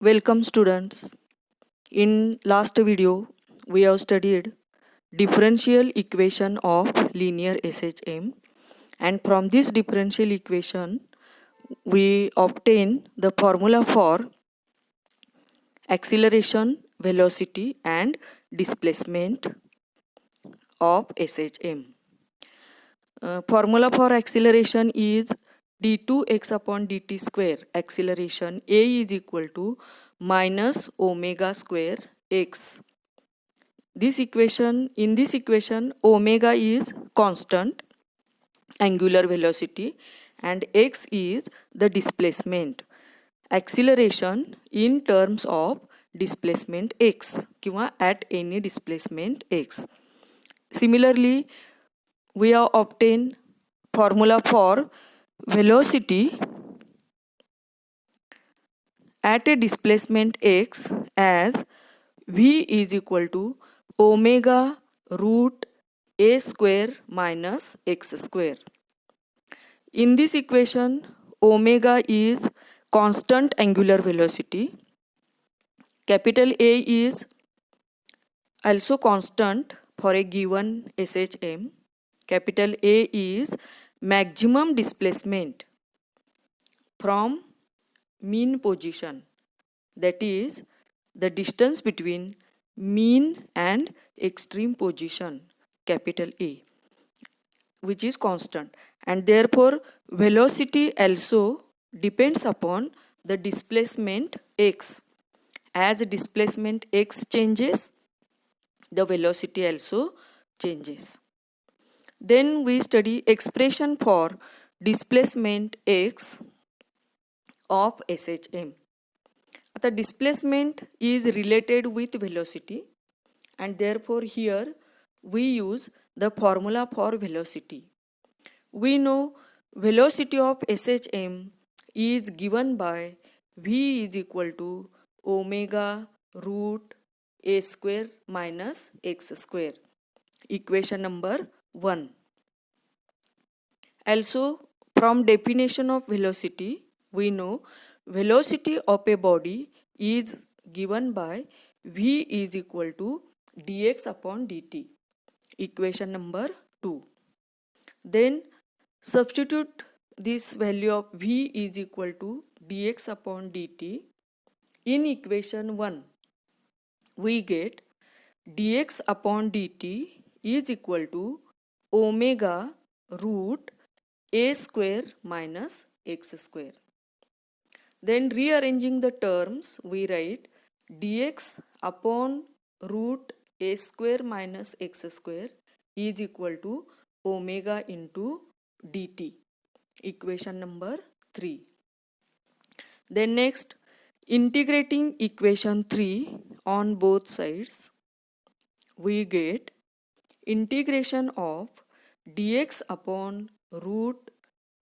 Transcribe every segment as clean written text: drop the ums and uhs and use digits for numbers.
Welcome students. In last video we have studied differential equation of linear SHM, and from this differential equation we obtain the formula for acceleration, velocity and displacement of SHM. Formula for acceleration is d2x upon dt square. Acceleration A is equal to minus omega square x. In this equation, omega is constant angular velocity and x is the displacement. Acceleration in terms of displacement x किंवा at any displacement x. Similarly, we have obtained formula for velocity at a displacement x as v is equal to omega root a square minus x square. In this equation, omega is constant angular velocity. Capital A is also constant for a given SHM. Capital A is maximum displacement from mean position, that is the distance between mean and extreme position, capital A, which is constant, and therefore velocity also depends upon the displacement x. As displacement x changes, the velocity also changes. Then we study expression for displacement x of SHM. The displacement is related with velocity, and therefore here we use the formula for velocity. We know velocity of SHM is given by v is equal to omega root a square minus x square. Equation number 1. Also, from definition of velocity, we know velocity of a body is given by v is equal to dx upon dt. Equation number 2. Then substitute this value of v is equal to dx upon dt in equation 1. We get dx upon dt is equal to omega root a square minus x square. Then rearranging the terms, we write dx upon root a square minus x square is equal to omega into dt. Equation number 3. Then next, integrating equation 3 on both sides, we get integration of dx upon root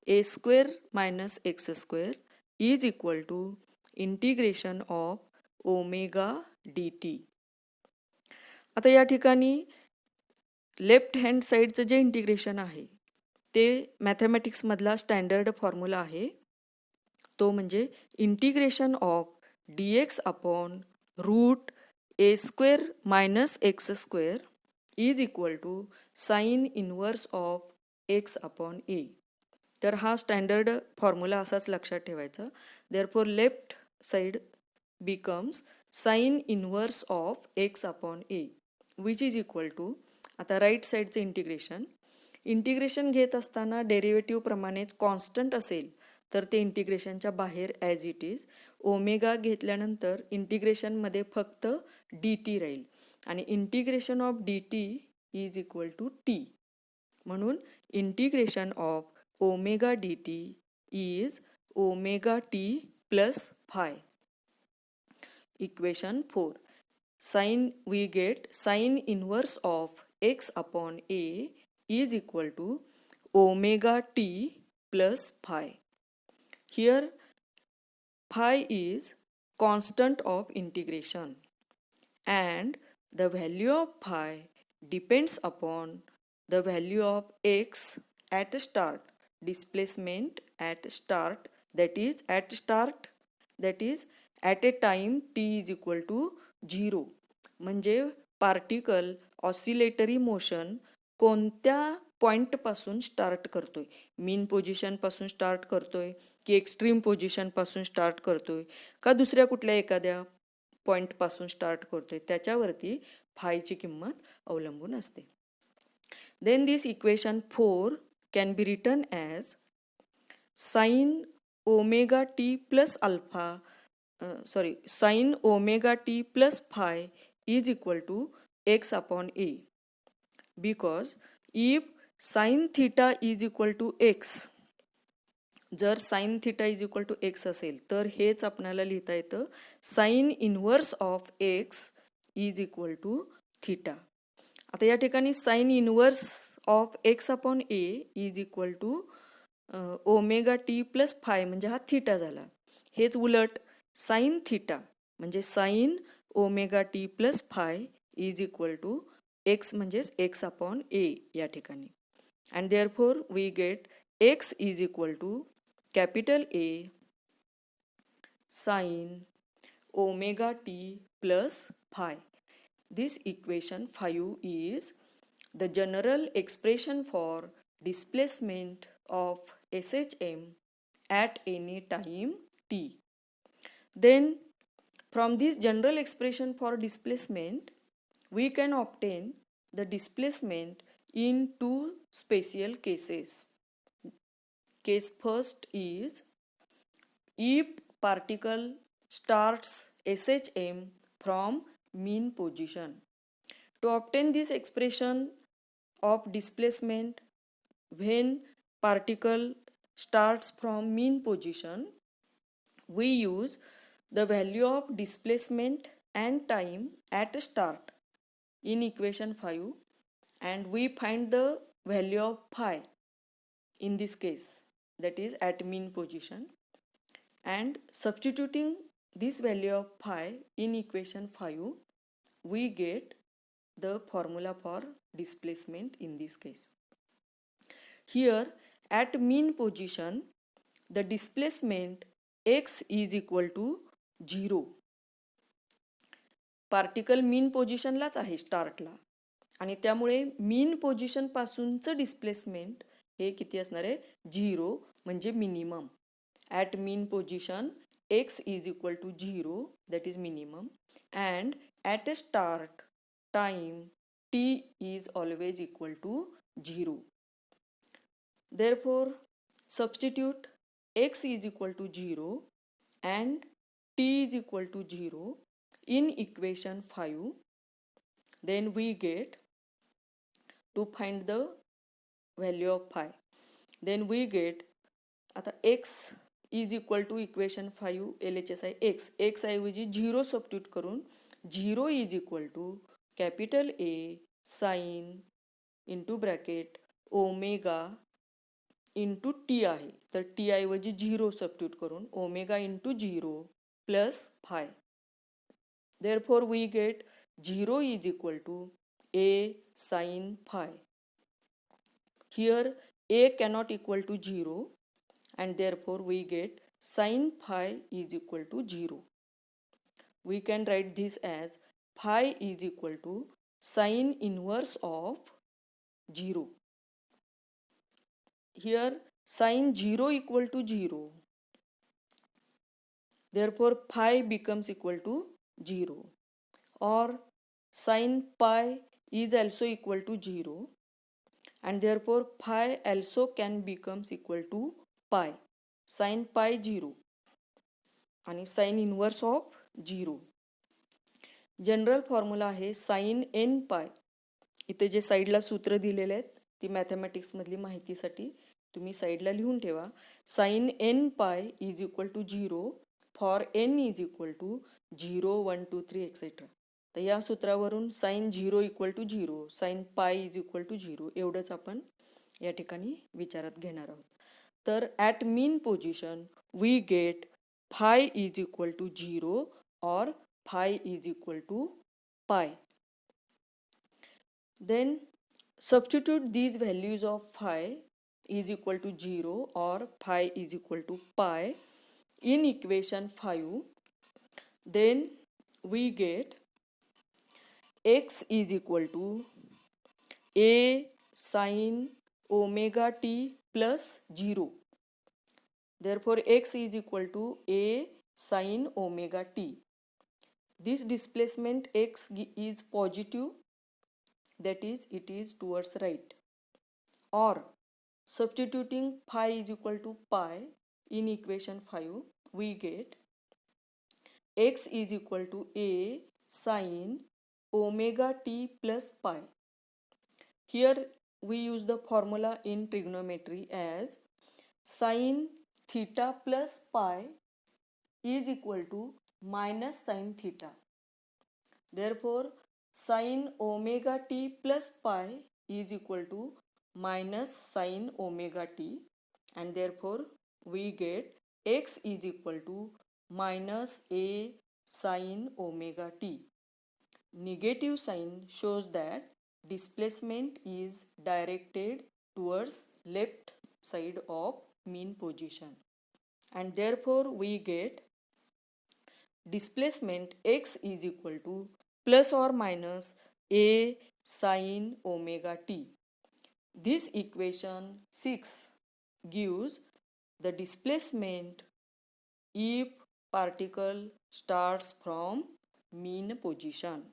a square minus x square is equal to integration of omega dt. आता या ठिकाणी left hand साईडचं जे integration आहे ते मॅथमॅटिक्समधला standard formula आहे, तो म्हणजे integration of dx upon root a square minus x square is equal to sine inverse of x upon a. तर हा स्टँडर्ड फॉर्म्युला असाच लक्षात ठेवायचा. Therefore left side becomes sine inverse of x upon a which is equal to, आता right साईडचं integration घेत असताना derivative प्रमाणेच कॉन्स्टंट असेल तर ते इंटिग्रेशनच्या बाहेर ॲज इट इज. ओमेगा घेतल्यानंतर इंटिग्रेशनमध्ये फक्त डी टी राहील आणि integration of d t is equal to t. म्हणून integration of omega d t is omega t plus phi. Equation 4. Sine we get sin inverse of x upon a is equal to omega t plus phi. Here phi is constant of integration and the value of phi depends upon the value of x at start, displacement at start, that is at a time t is equal to 0. म्हणजे particle oscillatory motion कोणत्या पॉईंटपासून start करतोय, mean पोझिशनपासून start करतोय की extreme पोझिशनपासून start करतोय का दुसऱ्या कुठल्या एखाद्या पॉईंटपासून स्टार्ट करतोय, त्याच्यावरती फायची किंमत अवलंबून असते. Then this equation 4 can be written as sine omega t plus alpha sin omega t plus phi is equal to x upon a, because if sin theta is equal to x, जर sin theta is equal to x असेल तर हेच आपल्याला लिहिता येतं sin inverse of x is equal to theta. आता या ठिकाणी sin inverse of x upon a is equal to omega t plus phi म्हणजे हा थीटा झाला. हेच उलट साइन थीटा म्हणजे sine omega t plus phi is equal to x म्हणजेच एक्स अपॉन ए या ठिकाणी. And therefore we get x is equal to capital A sine omega t plus phi. This equation 5 is the general expression for displacement of SHM at any time t. Then from this general expression for displacement, we can obtain the displacement in two special cases. Case first is if particle starts SHM from mean position. To obtain this expression of displacement when particle starts from mean position, we use the value of displacement and time at start in equation 5, and we find the value of phi in this case, that is at mean position, and substituting this value of phi in equation 5, we get the formula for displacement in this case. Here at mean position, the displacement x is equal to 0. Particle mean पोझिशनलाच आहे स्टार्टला, आणि त्यामुळे mean पोझिशनपासूनचं displacement हे किती असणार आहे 0 म्हणजे minimum. At mean position x is equal to 0, that is minimum, and at a start time t is always equal to 0. Therefore substitute x is equal to 0 and t is equal to 0 in equation 5. Then we get to find the value of phi. Then we get आता x is equal to equation 5 LHS आहे x ऐवजी 0 substitute करून 0 is equal to capital A sine into bracket omega into t आहे, तर t ऐवजी 0 substitute करून omega into 0 plus phi. Therefore we get 0 is equal to A sine phi. Here a cannot equal to 0, and therefore we get sin phi is equal to 0. We can write this as phi is equal to sin inverse of 0. Here sin 0 equal to 0. Therefore phi becomes equal to 0. Or sin pi is also equal to 0, and therefore phi also can becomes equal to pi. Sine pi 0 आणि sine inverse of 0. General formula आहे sine n pi. इथे जे साईडला सूत्र दिलेले आहेत ती मॅथमॅटिक्समधली माहितीसाठी तुम्ही साईडला लिहून ठेवा. Sine n pi is equal to 0 for n is equal to 0 1 2 3 etcetera. तर या सूत्रावरून sine 0 equal to 0, sine pi is equal to 0 एवढंच आपण या ठिकाणी विचारात घेणार आहोत. तर at mean position we get phi is equal to 0 और phi is equal to pi. Then substitute these values of phi is equal to 0 और phi is equal to pi in equation 5. Then we get x is equal to a sin omega t plus 0. Therefore, x is equal to a sin omega t. This displacement x is positive, that is, it is towards right. Or substituting phi is equal to pi in equation 5, we get x is equal to a sin omega t plus pi. Here we use the formula in trigonometry as sin theta plus pi is equal to minus sin theta. Therefore, sin omega t plus pi is equal to minus sin omega t, and therefore we get x is equal to minus a sin omega t. Negative sign shows that displacement is directed towards left side of mean position, and therefore we get displacement x is equal to plus or minus a sin omega t. This equation 6 gives the displacement if particle starts from mean position.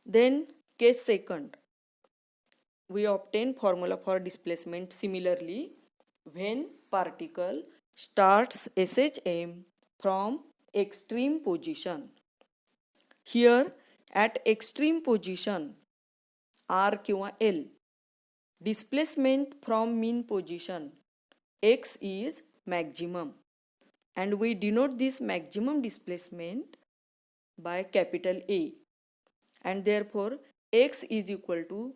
Then case second, we obtain formula for displacement similarly when particle starts SHM from extreme position. Here at extreme position R किंवा L, displacement from mean position x is maximum, and we denote this maximum displacement by capital A, and therefore x is equal to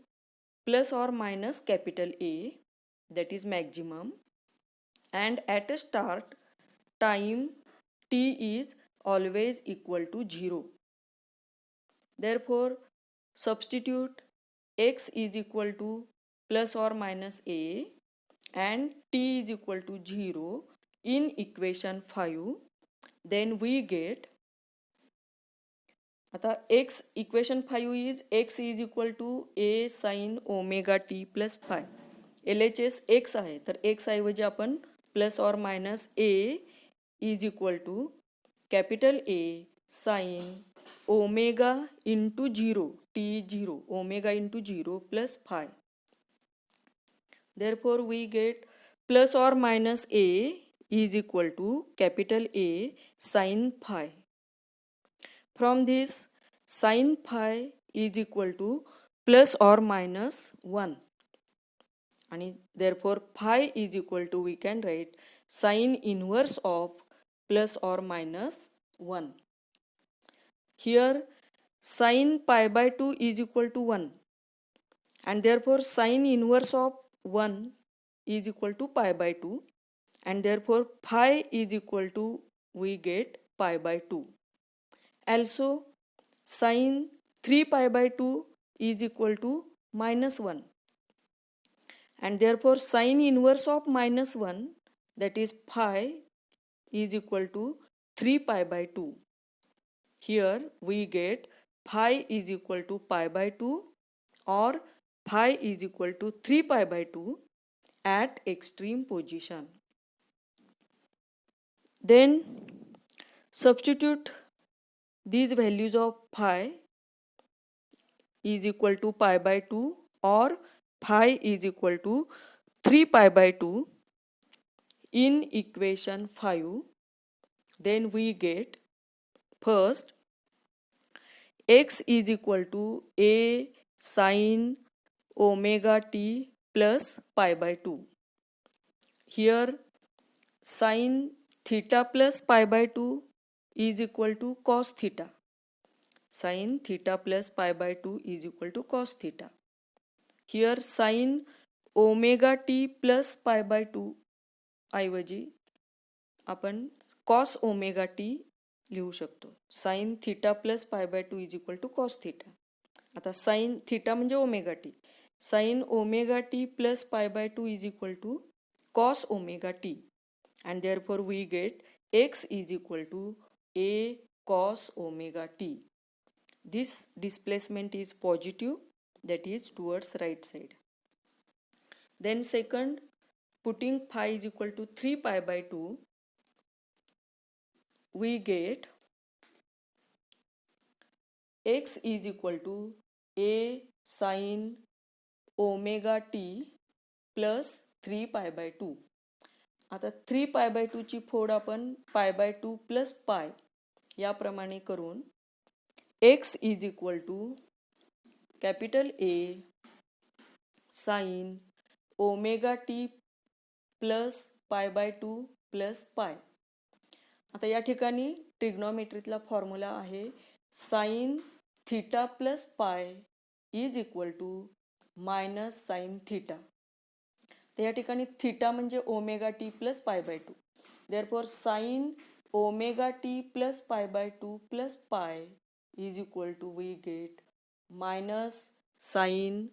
plus or minus capital A, that is maximum, and at a start time t is always equal to 0. Therefore substitute x is equal to plus or minus a and t is equal to 0 in equation 5. Then we get, आता x equation 5 is x is equal to a sin omega t plus phi. LHS x आहे तर x ऐवजी आपण plus or minus a is equal to capital A sin omega into 0 t 0 omega into 0 plus phi. Therefore we get plus or minus a is equal to capital A sin phi. From this, sin phi is equal to plus or minus 1, and therefore phi is equal to, we can write sin inverse of plus or minus 1. Here sin pi by 2 is equal to 1, and therefore sin inverse of 1 is equal to pi by 2, and therefore phi is equal to, we get pi by 2. Also sin 3 pi by 2 is equal to minus 1, and therefore sin inverse of minus 1, that is phi, is equal to 3 pi by 2. Here we get phi is equal to pi by 2 or phi is equal to 3 pi by 2 at extreme position. Then substitute these values of phi is equal to pi by 2 or phi is equal to 3 pi by 2 in equation 5. Then we get first x is equal to a sin omega t plus pi by 2. Here sin theta plus pi by 2 is equal to cos theta. Sin theta plus pi by 2 is equal to cos theta. Here sin omega t plus pi by 2 ऐवजी आपण cos omega t लिहू शकतो. sin theta plus pi by 2 is equal to cos theta. आता sin theta म्हणजे omega T. sin omega t plus pi by 2 is equal to cos omega t, and therefore we get x is equal to a cos omega t. This displacement is positive, that is towards right side. Then second, putting phi is equal to 3 pi by 2, we get x is equal to a sin omega t plus 3 pi by 2. आता 3 पाय by 2 ची फोड आपण पाय by 2 plus पाय याप्रमाणे करून x is equal to capital A sine omega t plus pi by 2 plus pi. आता या ठिकाणी ट्रिग्नॉमेट्रीतला फॉर्म्युला आहे sine theta plus pi is equal to minus sine theta. तर या ठिकाणी थीटा म्हणजे omega t plus pi by 2. Therefore sine omega t plus pi by 2 plus pi is equal to we get minus sine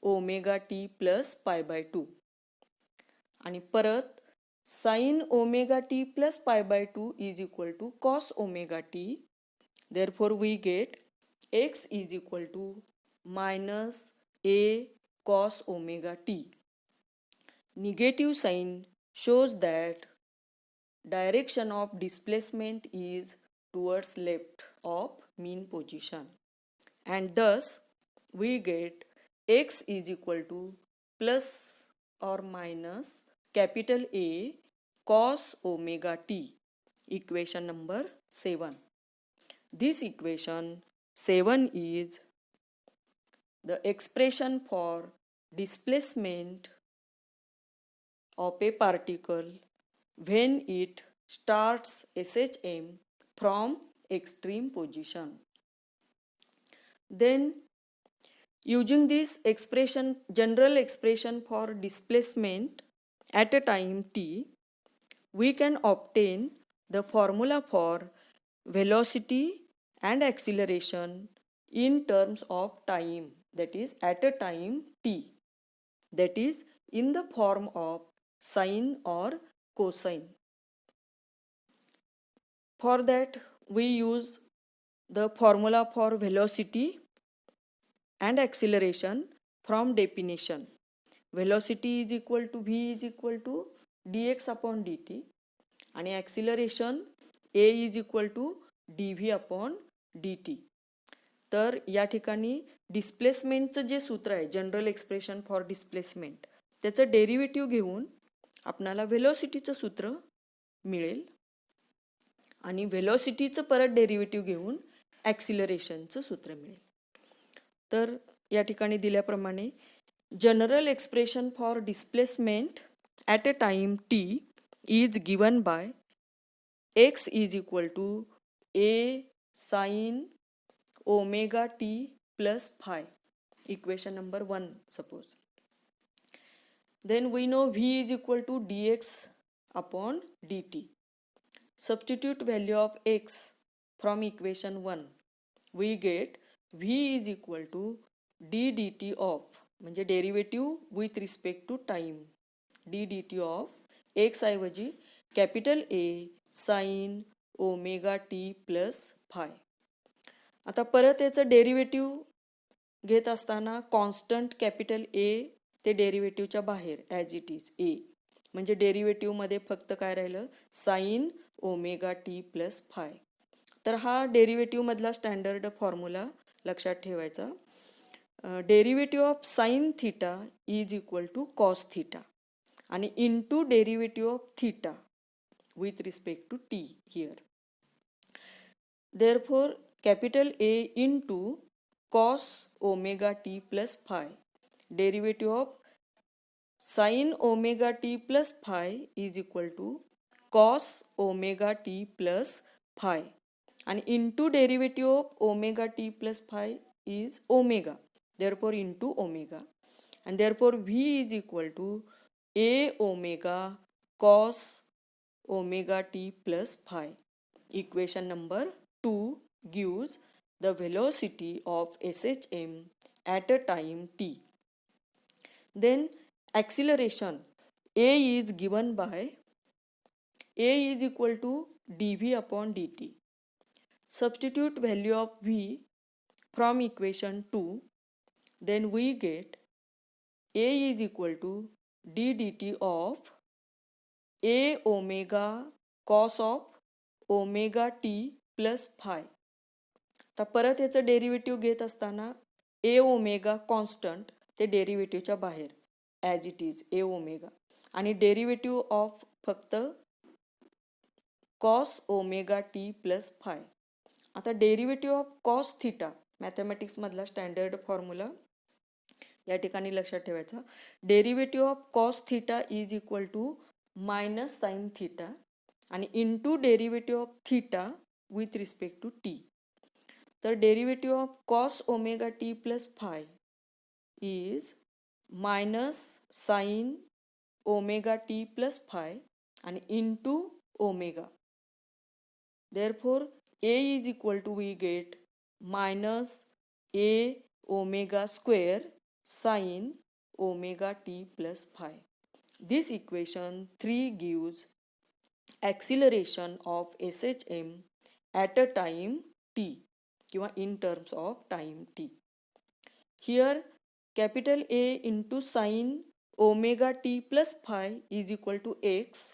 omega t plus pi by 2. आणि परत sign omega t plus pi by 2 is equal to cos omega t. Therefore we get x is equal to minus a cos omega t. Negative sign shows that direction of displacement is towards left of mean position, and thus we get x is equal to plus or minus capital A cos omega t. Equation number 7. This equation 7 is the expression for displacement of a particle when it starts SHM from extreme position. Then using this expression, general expression for displacement at a time t, we can obtain the formula for velocity and acceleration in terms of time, that is at a time t, that is in the form of sine or cosine. For that we use the formula for velocity and acceleration from definition. Velocity is equal to v is equal to dx upon dt आणि acceleration a is equal to dv upon dt. तर या ठिकाणी डिस्प्लेसमेंटचं जे सूत्र आहे general expression for displacement त्याचं derivative घेऊन आपणाला व्हेलॉसिटीचं सूत्र मिळेल आणि व्हेलॉसिटीचं परत डेरिव्हेटिव्ह घेऊन ॲक्सिलरेशनचं सूत्र मिळेल. तर या ठिकाणी दिल्याप्रमाणे general expression for displacement at a time t is given by x is equal to A sine omega t plus phi. Equation number 1 suppose. Then we know v is equal to dx upon dt. Substitute value of x from equation 1. We get v is equal to d dt of म्हणजे derivative with respect to time d dt of x ऐवजी capital A sine omega t plus phi. आता परत याचं derivative घेत असताना constant capital ए ते डेरिव्हेटिव्हच्या बाहेर ॲज इट इज ए, म्हणजे डेरिव्हेटिव्हमध्ये फक्त काय राहिलं sine omega t plus phi. तर हा डेरिव्हेटिव्हमधला स्टँडर्ड फॉर्म्युला लक्षात ठेवायचा. Derivative of sine theta is equal to cos theta आणि into derivative of theta with respect to t here. Therefore capital A into cos omega t plus phi. Derivative of sine omega t plus phi is equal to cos omega t plus phi आणि into derivative of omega t plus phi is omega. Therefore into omega and therefore v is equal to a omega cos omega t plus phi. Equation number 2 gives the velocity of SHM at a time t. Then acceleration a is given by a is equal to dv upon dt. Substitute value of v from equation 2, then we get a is equal to d dt of a omega cos of omega t plus phi. आता परत याचं derivative घेत असताना ए omega constant ते डेरिव्हेटिव्हच्या बाहेर as it is A omega आणि derivative of फक्त cos omega t plus phi. आता डेरिव्हेटिव्ह ऑफ कॉस थिटा मॅथमॅटिक्समधला स्टँडर्ड फॉर्म्युला या ठिकाणी लक्षात ठेवायचा. Derivative of cos theta is equal to minus sine theta आणि into derivative of theta with respect to t. तर derivative of cos omega t plus phi is minus sine omega t plus phi आणि into omega. Therefore, a is equal to we get minus a omega square sine omega t plus phi. This equation 3 gives acceleration of SHM at a time t किंवा in terms of time t. Here capital A into sine omega t plus phi is equal to x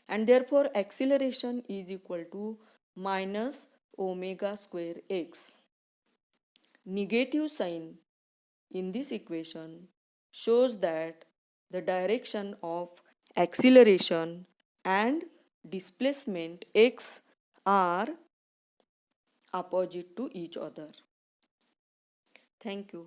and therefore acceleration is equal to minus omega square x. Negative sign in this equation shows that the direction of acceleration and displacement x are opposite to each other. Thank you.